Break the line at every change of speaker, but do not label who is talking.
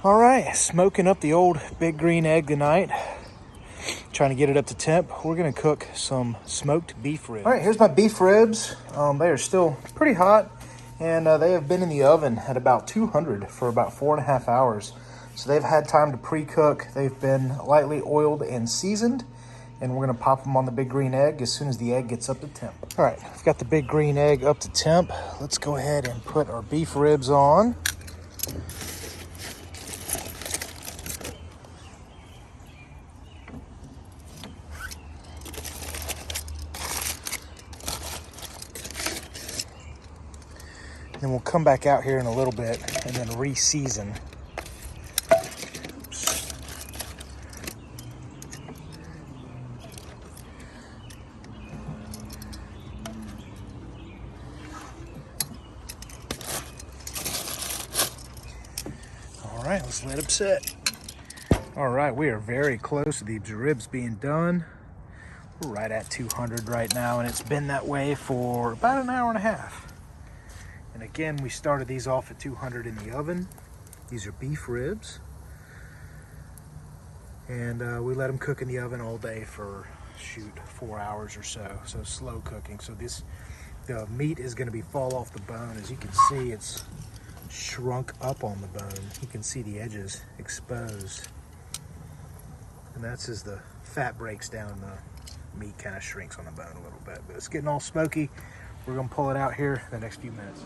All right, smoking up the old big green egg tonight. Trying to get it up to temp. We're gonna cook some smoked beef ribs. All right, here's my beef ribs. They are still pretty hot, and they have been in the oven at about 200 for about 4.5 hours. So they've had time to pre-cook. They've been lightly oiled and seasoned, and we're gonna pop them on the big green egg as soon as the egg gets up to temp. All right, I've got the big green egg up to temp. Let's go ahead and put our beef ribs on. Then we'll come back out here in a little bit and then re-season. All right, let's let them sit. All right, we are very close to these ribs being done. We're right at 200 right now, and it's been that way for about an hour and a half. And again, we started these off at 200 in the oven. These are beef ribs. And we let them cook in the oven all day for, 4 hours or so. So slow cooking. So the meat is gonna fall off the bone. As you can see, it's shrunk up on the bone. You can see the edges exposed. And that's as the fat breaks down, the meat kind of shrinks on the bone a little bit. But it's getting all smoky. We're gonna pull it out here in the next few minutes.